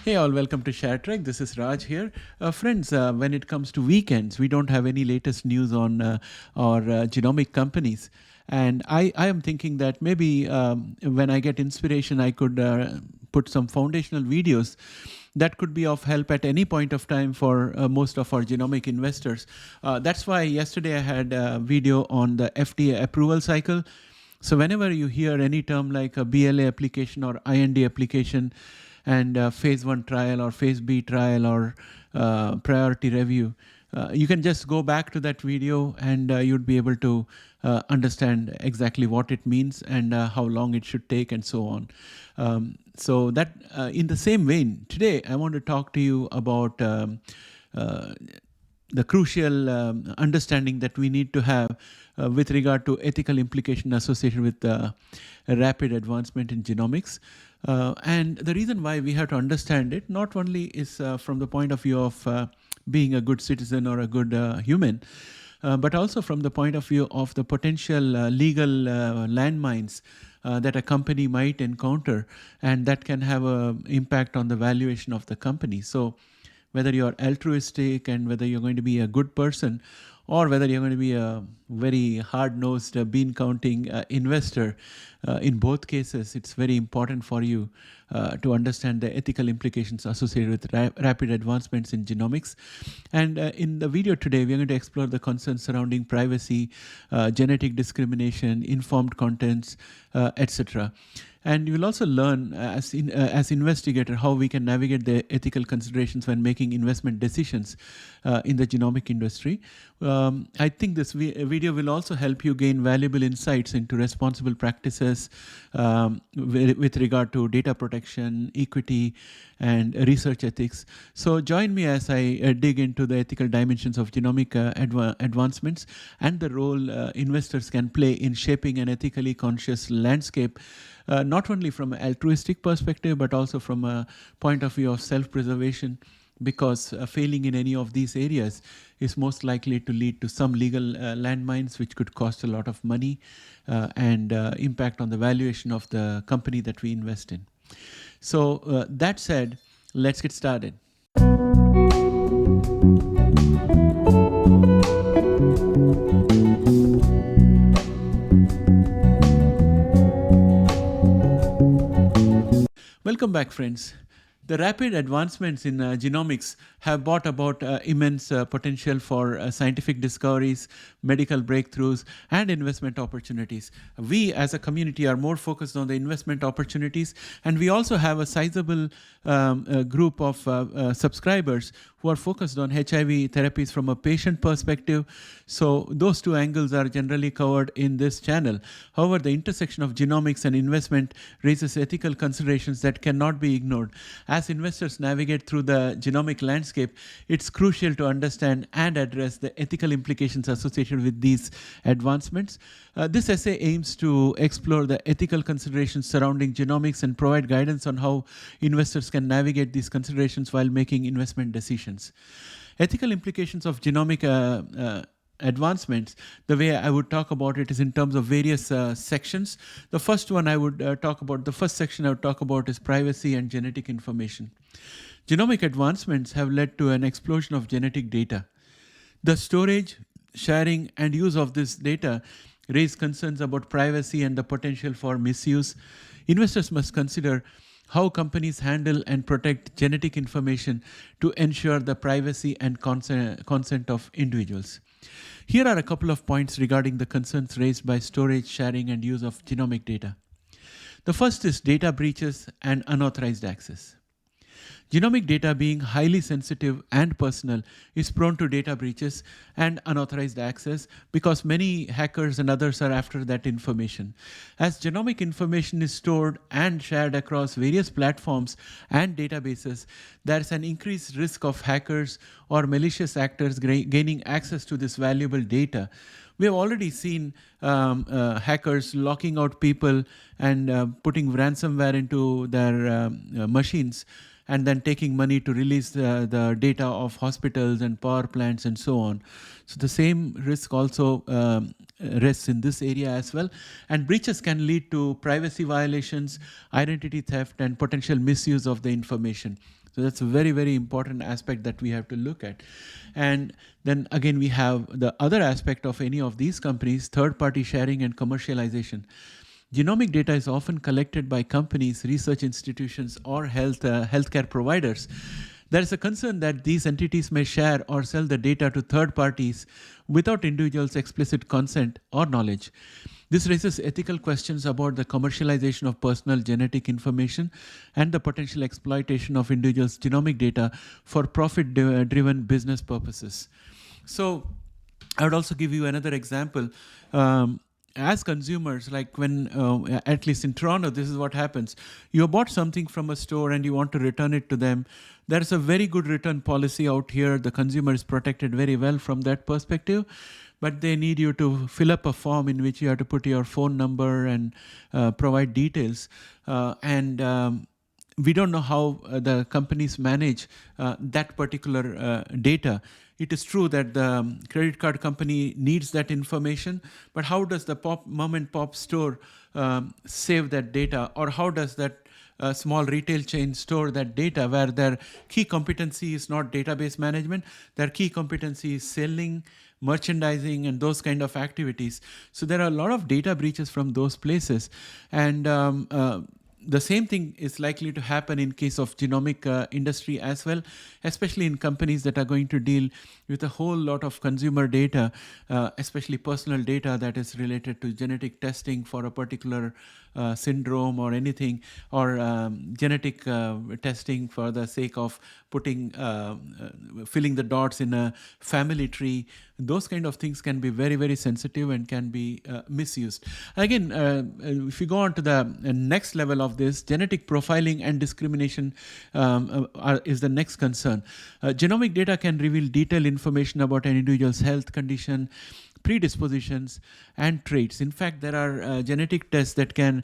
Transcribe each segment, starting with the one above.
Hey all, welcome to ShareTrack. This is Raj here. Friends, when it comes to weekends, we don't have any latest news on our genomic companies. And I am thinking that maybe when I get inspiration, I could put some foundational videos that could be of help at any point of time for most of our genomic investors. That's why yesterday I had a video on the FDA approval cycle. So whenever you hear any term like a BLA application or IND application and phase 1 trial or phase B trial or priority review, you can just go back to that video and you'd be able to understand exactly what it means and how long it should take and so on. So that in the same vein, today I want to talk to you about the crucial understanding that we need to have with regard to ethical implication associated with rapid advancement in genomics. And the reason why we have to understand it not only is from the point of view of being a good citizen or a good human, but also from the point of view of the potential legal landmines that a company might encounter, and that can have an impact on the valuation of the company. So whether you're altruistic and whether you're going to be a good person or whether you're going to be a very hard-nosed bean-counting investor, in both cases, it's very important for you to understand the ethical implications associated with rapid advancements in genomics. And in the video today, we're going to explore the concerns surrounding privacy, genetic discrimination, informed contents, etc. And you will also learn as investigator how we can navigate the ethical considerations when making investment decisions in the genomic industry. I think this video will also help you gain valuable insights into responsible practices with regard to data protection, equity, and research ethics. So join me as I dig into the ethical dimensions of genomic advancements and the role investors can play in shaping an ethically conscious landscape, not only from an altruistic perspective, but also from a point of view of self-preservation, because failing in any of these areas is most likely to lead to some legal landmines which could cost a lot of money and impact on the valuation of the company that we invest in. So that said, let's get started. Welcome back, friends. The rapid advancements in genomics have brought about immense potential for scientific discoveries, medical breakthroughs, and investment opportunities. We as a community are more focused on the investment opportunities, and we also have a sizable group of subscribers who are focused on HIV therapies from a patient perspective. So those two angles are generally covered in this channel. However, the intersection of genomics and investment raises ethical considerations that cannot be ignored. As investors navigate through the genomic landscape, it's crucial to understand and address the ethical implications associated with these advancements. This essay aims to explore the ethical considerations surrounding genomics and provide guidance on how investors can navigate these considerations while making investment decisions. Ethical implications of genomic advancements, the way I would talk about it is in terms of various sections. The first one I would talk about, the first section I would talk about is privacy and genetic information. Genomic advancements have led to an explosion of genetic data. The storage, sharing, and use of this data raise concerns about privacy and the potential for misuse. Investors must consider how companies handle and protect genetic information to ensure the privacy and consent of individuals. Here are a couple of points regarding the concerns raised by storage, sharing, and use of genomic data. The first is data breaches and unauthorized access. Genomic data, being highly sensitive and personal, is prone to data breaches and unauthorized access because many hackers and others are after that information. As genomic information is stored and shared across various platforms and databases, there is an increased risk of hackers or malicious actors gaining access to this valuable data. We have already seen hackers locking out people and putting ransomware into their machines, and then taking money to release the data of hospitals and power plants and so on. So the same risk also rests in this area as well. And breaches can lead to privacy violations, identity theft, and potential misuse of the information. So that's a very, very important aspect that we have to look at. And then again, we have the other aspect of any of these companies, third-party sharing and commercialization. Genomic data is often collected by companies, research institutions, or healthcare providers. There is a concern that these entities may share or sell the data to third parties without individuals' explicit consent or knowledge. This raises ethical questions about the commercialization of personal genetic information and the potential exploitation of individuals' genomic data for profit-driven business purposes. So I would also give you another example. As consumers, like when, at least in Toronto, this is what happens. You bought something from a store and you want to return it to them. There's a very good return policy out here. The consumer is protected very well from that perspective, but they need you to fill up a form in which you have to put your phone number and provide details. We don't know how the companies manage that particular data. It is true that the credit card company needs that information, but how does the mom and pop store save that data? Or how does that small retail chain store that data, where their key competency is not database management, their key competency is selling, merchandising, and those kind of activities. So there are a lot of data breaches from those places. And the same thing is likely to happen in case of genomic industry as well, especially in companies that are going to deal with a whole lot of consumer data, especially personal data that is related to genetic testing for a particular syndrome or anything, or genetic testing for the sake of filling the dots in a family tree. Those kind of things can be very, very sensitive and can be misused. Again, if you go on to the next level of this, genetic profiling and discrimination is the next concern. Genomic data can reveal detailed information about an individual's health condition, predispositions, and traits. In fact, there are genetic tests that can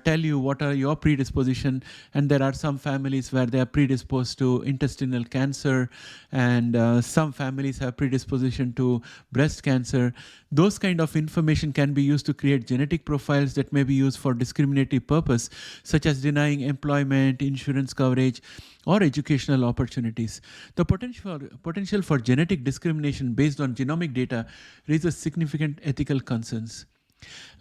tell you what are your predisposition, and there are some families where they are predisposed to intestinal cancer, and some families have predisposition to breast cancer. Those kind of information can be used to create genetic profiles that may be used for discriminatory purpose, such as denying employment, insurance coverage, or educational opportunities. The potential for genetic discrimination based on genomic data raises significant ethical concerns.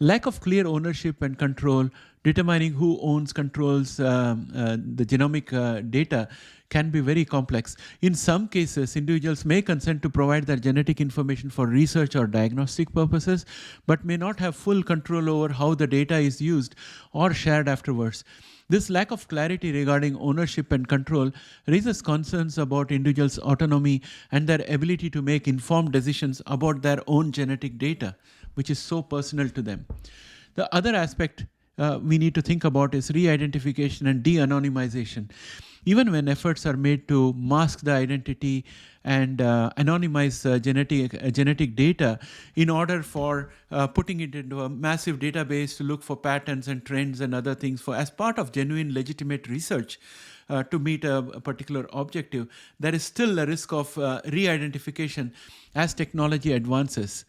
Lack of clear ownership and control, determining who controls the genomic data, can be very complex. In some cases, individuals may consent to provide their genetic information for research or diagnostic purposes, but may not have full control over how the data is used or shared afterwards. This lack of clarity regarding ownership and control raises concerns about individuals' autonomy and their ability to make informed decisions about their own genetic data, which is so personal to them. The other aspect we need to think about is re-identification and de-anonymization. Even when efforts are made to mask the identity and anonymize genetic data in order for putting it into a massive database to look for patterns and trends and other things as part of genuine legitimate research to meet a particular objective, there is still a risk of re-identification as technology advances.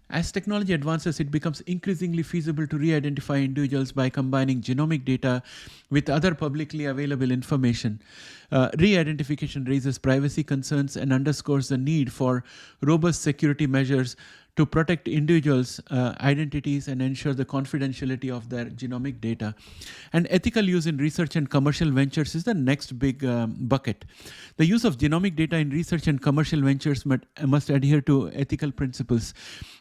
As technology advances, it becomes increasingly feasible to re-identify individuals by combining genomic data with other publicly available information. Re-identification raises privacy concerns and underscores the need for robust security measures to protect individuals' identities and ensure the confidentiality of their genomic data. And ethical use in research and commercial ventures is the next big bucket. The use of genomic data in research and commercial ventures must adhere to ethical principles.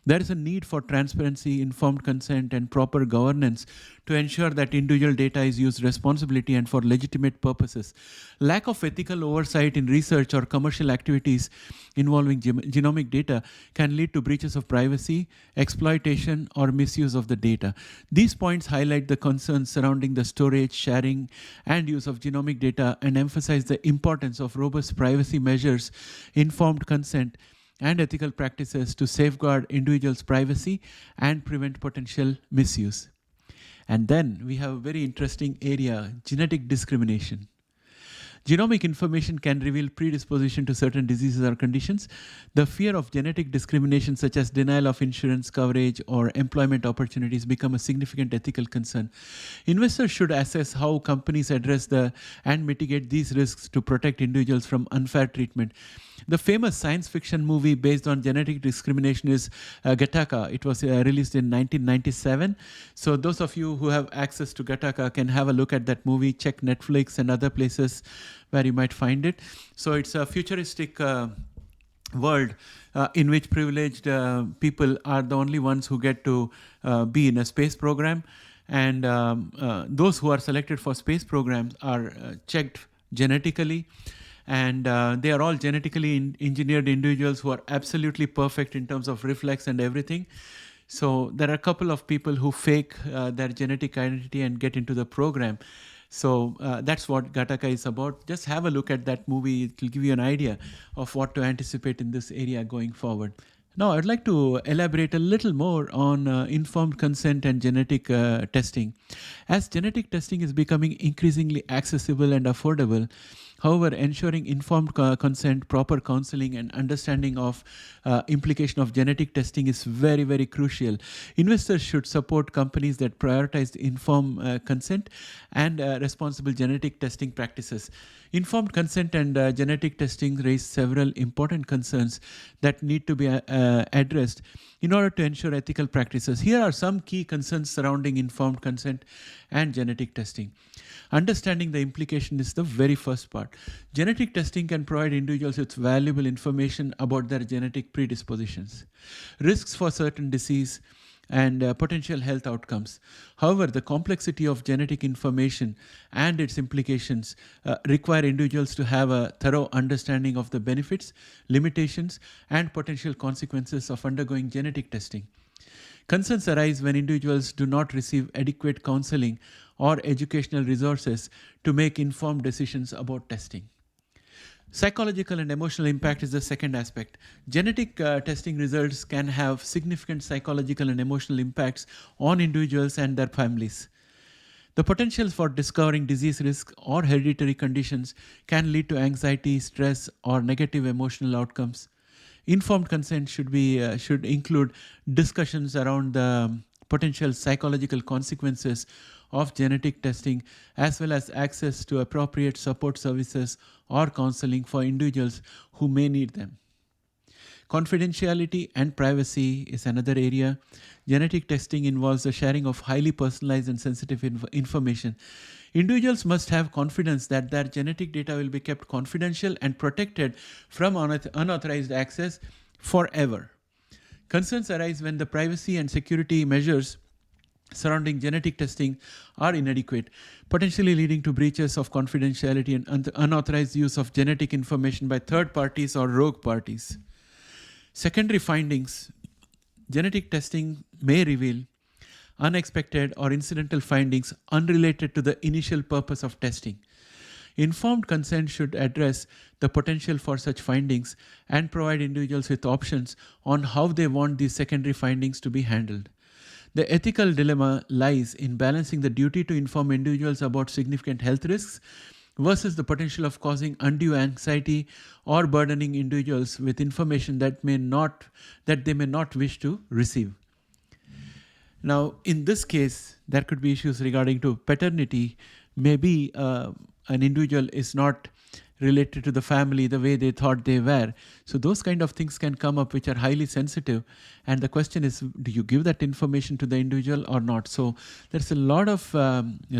There is a need for transparency, informed consent, and proper governance to ensure that individual data is used responsibly and for legitimate purposes. Lack of ethical oversight in research or commercial activities involving genomic data can lead to breaches of privacy, exploitation, or misuse of the data. These points highlight the concerns surrounding the storage, sharing, and use of genomic data and emphasize the importance of robust privacy measures, informed consent, and ethical practices to safeguard individuals' privacy and prevent potential misuse. And then we have a very interesting area, genetic discrimination. Genomic information can reveal predisposition to certain diseases or conditions. The fear of genetic discrimination, such as denial of insurance coverage or employment opportunities, become a significant ethical concern. Investors should assess how companies address and mitigate these risks to protect individuals from unfair treatment. The famous science fiction movie based on genetic discrimination is Gattaca. It was released in 1997. So those of you who have access to Gattaca can have a look at that movie, check Netflix and other places where you might find it. So it's a futuristic world in which privileged people are the only ones who get to be in a space program. And those who are selected for space programs are checked genetically. And they are all genetically engineered individuals who are absolutely perfect in terms of reflex and everything. So there are a couple of people who fake their genetic identity and get into the program. So that's what Gattaca is about. Just have a look at that movie. It will give you an idea of what to anticipate in this area going forward. Now, I'd like to elaborate a little more on informed consent and genetic testing. As genetic testing is becoming increasingly accessible and affordable, however, ensuring informed consent, proper counseling, and understanding of implication of genetic testing is very, very crucial. Investors should support companies that prioritize informed consent and responsible genetic testing practices. Informed consent and genetic testing raise several important concerns that need to be addressed in order to ensure ethical practices. Here are some key concerns surrounding informed consent and genetic testing. Understanding the implication is the very first part. Genetic testing can provide individuals with valuable information about their genetic predispositions, risks for certain disease, and potential health outcomes. However, the complexity of genetic information and its implications require individuals to have a thorough understanding of the benefits, limitations, and potential consequences of undergoing genetic testing. Concerns arise when individuals do not receive adequate counseling or educational resources to make informed decisions about testing. Psychological and emotional impact is the second aspect. Genetic testing results can have significant psychological and emotional impacts on individuals and their families. The potential for discovering disease risk or hereditary conditions can lead to anxiety, stress, or negative emotional outcomes. Informed consent should include discussions around the potential psychological consequences of genetic testing, as well as access to appropriate support services or counseling for individuals who may need them. Confidentiality and privacy is another area. Genetic testing involves the sharing of highly personalized and sensitive information. Individuals must have confidence that their genetic data will be kept confidential and protected from unauthorized access forever. Concerns arise when the privacy and security measures surrounding genetic testing are inadequate, potentially leading to breaches of confidentiality and unauthorized use of genetic information by third parties or rogue parties. Secondary findings. Genetic testing may reveal unexpected or incidental findings unrelated to the initial purpose of testing. Informed consent should address the potential for such findings and provide individuals with options on how they want these secondary findings to be handled. The ethical dilemma lies in balancing the duty to inform individuals about significant health risks versus the potential of causing undue anxiety or burdening individuals with information that they may not wish to receive. Now, in this case, there could be issues regarding to paternity. Maybe an individual is not related to the family the way they thought they were. So those kind of things can come up which are highly sensitive. And the question is, do you give that information to the individual or not? So there's a lot of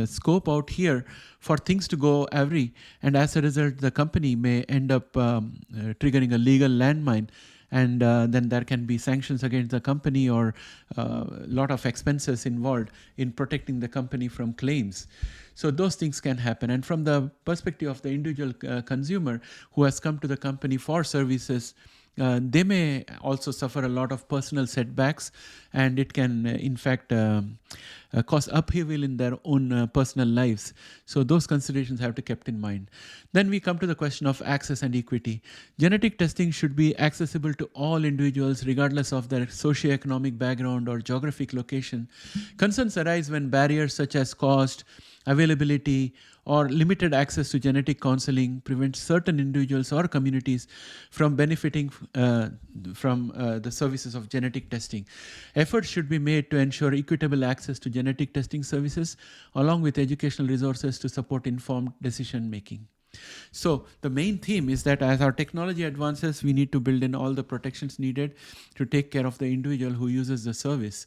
scope out here for things to go awry. And as a result, the company may end up triggering a legal landmine. And then there can be sanctions against the company or a lot of expenses involved in protecting the company from claims. So those things can happen. And from the perspective of the individual consumer who has come to the company for services, they may also suffer a lot of personal setbacks, and it can, in fact, cause upheaval in their own personal lives. So those considerations have to be kept in mind. Then we come to the question of access and equity. Genetic testing should be accessible to all individuals regardless of their socioeconomic background or geographic location. Concerns arise when barriers such as cost, availability, or limited access to genetic counseling prevents certain individuals or communities from benefiting from the services of genetic testing. Efforts should be made to ensure equitable access to genetic testing services, along with educational resources to support informed decision making. So the main theme is that as our technology advances, we need to build in all the protections needed to take care of the individual who uses the service.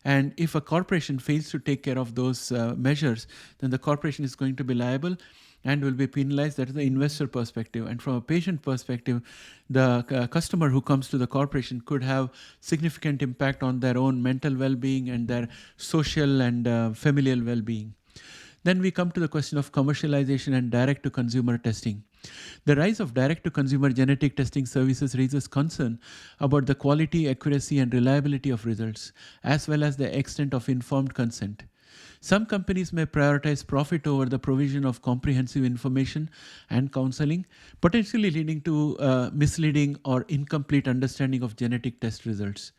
And if a corporation fails to take care of those measures, then the corporation is going to be liable and will be penalized. That is the investor perspective. And from a patient perspective, the customer who comes to the corporation could have significant impact on their own mental well-being and their social and familial well-being. Then we come to the question of commercialization and direct-to-consumer testing. The rise of direct-to-consumer genetic testing services raises concern about the quality, accuracy, and reliability of results, as well as the extent of informed consent. Some companies may prioritize profit over the provision of comprehensive information and counseling, potentially leading to misleading or incomplete understanding of genetic test results.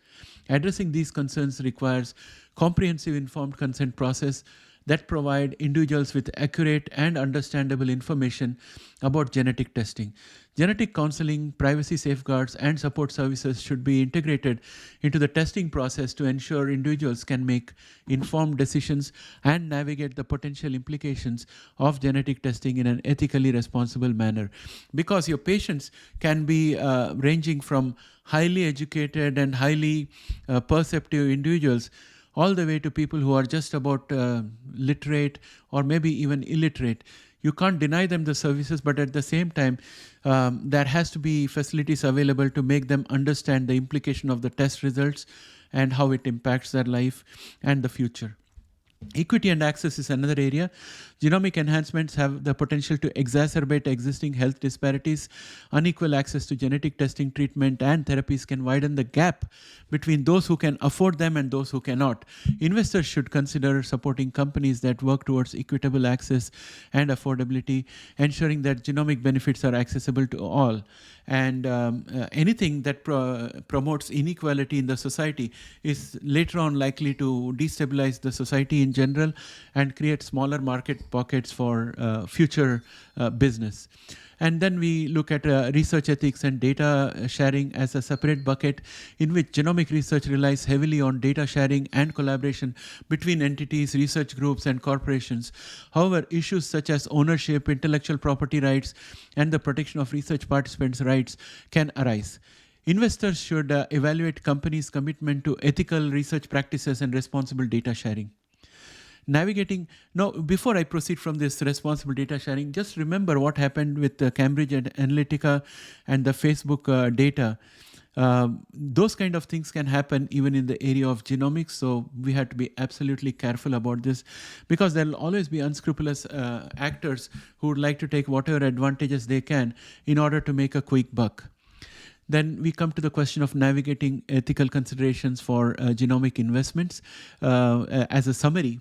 Addressing these concerns requires comprehensive informed consent process that provide individuals with accurate and understandable information about genetic testing. Genetic counseling, privacy safeguards, and support services should be integrated into the testing process to ensure individuals can make informed decisions and navigate the potential implications of genetic testing in an ethically responsible manner. Because your patients can be ranging from highly educated and highly perceptive individuals all the way to people who are just about literate or maybe even illiterate. You can't deny them the services, but at the same time, there has to be facilities available to make them understand the implication of the test results and how it impacts their life and the future. Equity and access is another area. Genomic enhancements have the potential to exacerbate existing health disparities. Unequal access to genetic testing, treatment, and therapies can widen the gap between those who can afford them and those who cannot. Investors should consider supporting companies that work towards equitable access and affordability, ensuring that genomic benefits are accessible to all. And anything that promotes inequality in the society is later on likely to destabilize the society in general and create smaller market pockets for future business. And then we look at research ethics and data sharing as a separate bucket, in which genomic research relies heavily on data sharing and collaboration between entities, research groups, and corporations. However, issues such as ownership, intellectual property rights, and the protection of research participants' rights can arise. Investors should evaluate companies' commitment to ethical research practices and responsible data sharing. Now, before I proceed from this responsible data sharing, just remember what happened with Cambridge Analytica and the Facebook data. Those kind of things can happen even in the area of genomics, so we have to be absolutely careful about this, because there will always be unscrupulous actors who would like to take whatever advantages they can in order to make a quick buck. Then we come to the question of navigating ethical considerations for genomic investments. As a summary,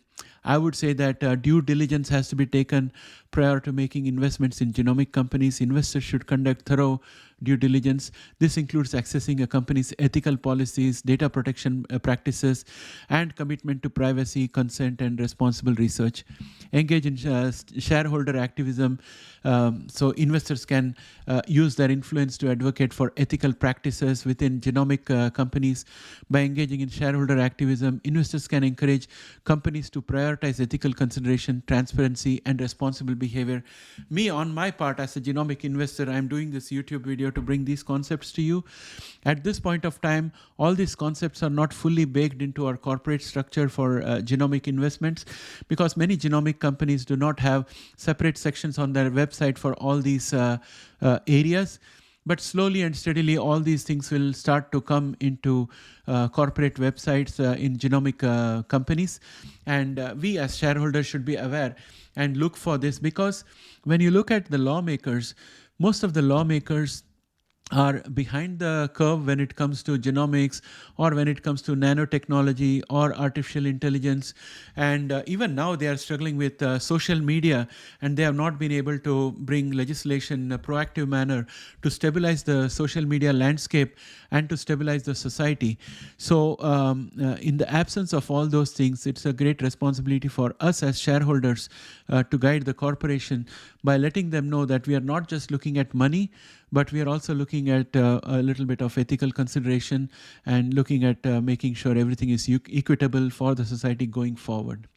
I would say that due diligence has to be taken prior to making investments in genomic companies. Investors should conduct thorough due diligence. This includes accessing a company's ethical policies, data protection practices, and commitment to privacy, consent, and responsible research. Engage in shareholder activism, so investors can use their influence to advocate for ethical practices within genomic companies. By engaging in shareholder activism, investors can encourage companies to prioritize ethical consideration, transparency, and responsible behavior. Me, on my part, as a genomic investor, I'm doing this YouTube video to bring these concepts to you. At this point of time, all these concepts are not fully baked into our corporate structure for genomic investments, because many genomic companies do not have separate sections on their website for all these areas. But slowly and steadily, all these things will start to come into corporate websites in genomic companies. And we as shareholders should be aware and look for this, because when you look at the lawmakers, most of the lawmakers are behind the curve when it comes to genomics or when it comes to nanotechnology or artificial intelligence. And even now they are struggling with social media, and they have not been able to bring legislation in a proactive manner to stabilize the social media landscape and to stabilize the society. So in the absence of all those things, it's a great responsibility for us as shareholders to guide the corporation by letting them know that we are not just looking at money, but we are also looking at a little bit of ethical consideration and looking at making sure everything is equitable for the society going forward.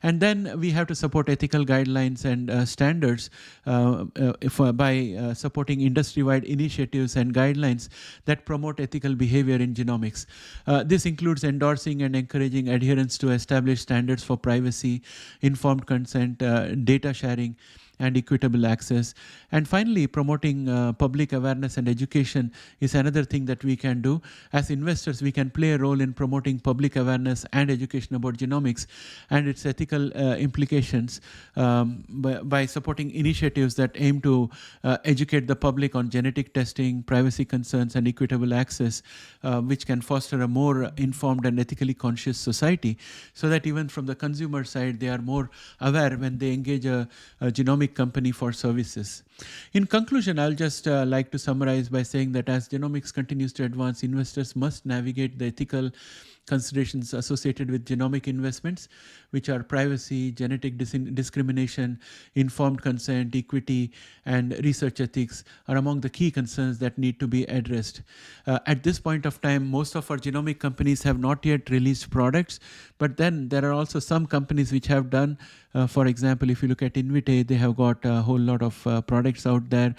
And then we have to support ethical guidelines and standards by supporting industry-wide initiatives and guidelines that promote ethical behavior in genomics. This includes endorsing and encouraging adherence to established standards for privacy, informed consent, data sharing, and equitable access. And finally, promoting public awareness and education is another thing that we can do. As investors, we can play a role in promoting public awareness and education about genomics and its ethical implications by supporting initiatives that aim to educate the public on genetic testing, privacy concerns, and equitable access, which can foster a more informed and ethically conscious society, so that even from the consumer side, they are more aware when they engage a genomic company for services. In conclusion, I'll just like to summarize by saying that as genomics continues to advance, investors must navigate the ethical considerations associated with genomic investments, which are privacy, genetic discrimination, informed consent, equity, and research ethics are among the key concerns that need to be addressed. At this point of time, most of our genomic companies have not yet released products, but then there are also some companies which have done. For example, if you look at Invitae, they have got a whole lot of products out there.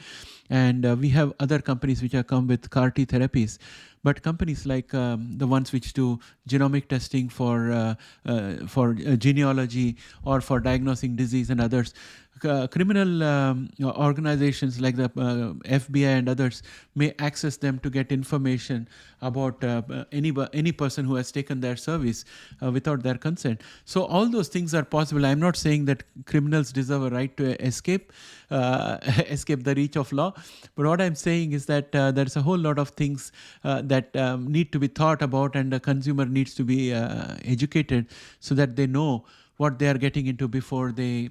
And we have other companies which have come with CAR-T therapies. But companies like the ones which do genomic testing for genealogy or for diagnosing disease and others, criminal organizations like the FBI and others may access them to get information about any person who has taken their service without their consent. So all those things are possible. I'm not saying that criminals deserve a right to escape the reach of law, but what I'm saying is that there's a whole lot of things that need to be thought about, and the consumer needs to be educated so that they know what they are getting into before they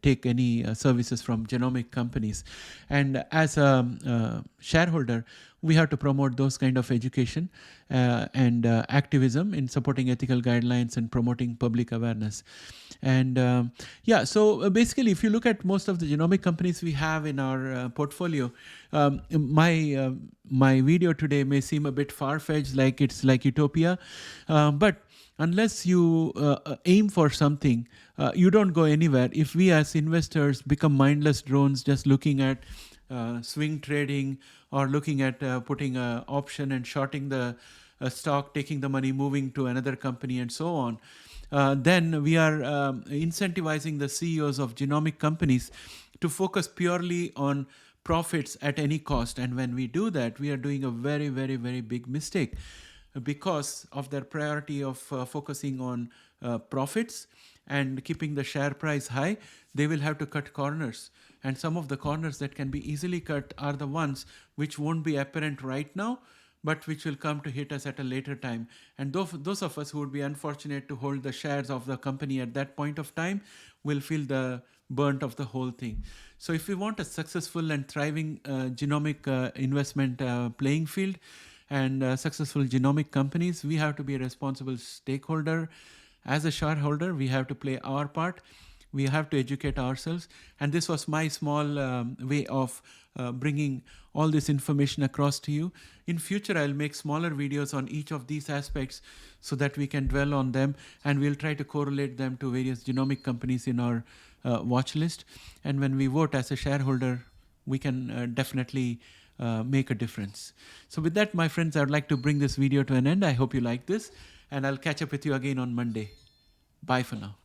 take any services from genomic companies. And as a shareholder, we have to promote those kind of education and activism in supporting ethical guidelines and promoting public awareness. And so basically, if you look at most of the genomic companies we have in our portfolio, my video today may seem a bit far-fetched, like it's like utopia, but unless you aim for something, you don't go anywhere. If we as investors become mindless drones just looking at swing trading or looking at putting an option and shorting the stock, taking the money, moving to another company and so on, then we are incentivizing the CEOs of genomic companies to focus purely on profits at any cost. And when we do that, we are doing a very, very, very big mistake, because of their priority of focusing on profits and keeping the share price high. They will have to cut corners. And some of the corners that can be easily cut are the ones which won't be apparent right now, but which will come to hit us at a later time. And those of us who would be unfortunate to hold the shares of the company at that point of time will feel the burnt of the whole thing. So if we want a successful and thriving genomic investment playing field, and successful genomic companies, we have to be a responsible stakeholder. As a shareholder, we have to play our part. We have to educate ourselves. And this was my small way of bringing all this information across to you. In future, I'll make smaller videos on each of these aspects so that we can dwell on them, and we'll try to correlate them to various genomic companies in our watch list. And when we vote as a shareholder, we can definitely make a difference. So with that, my friends, I would like to bring this video to an end. I hope you like this, and I'll catch up with you again on Monday. Bye for now.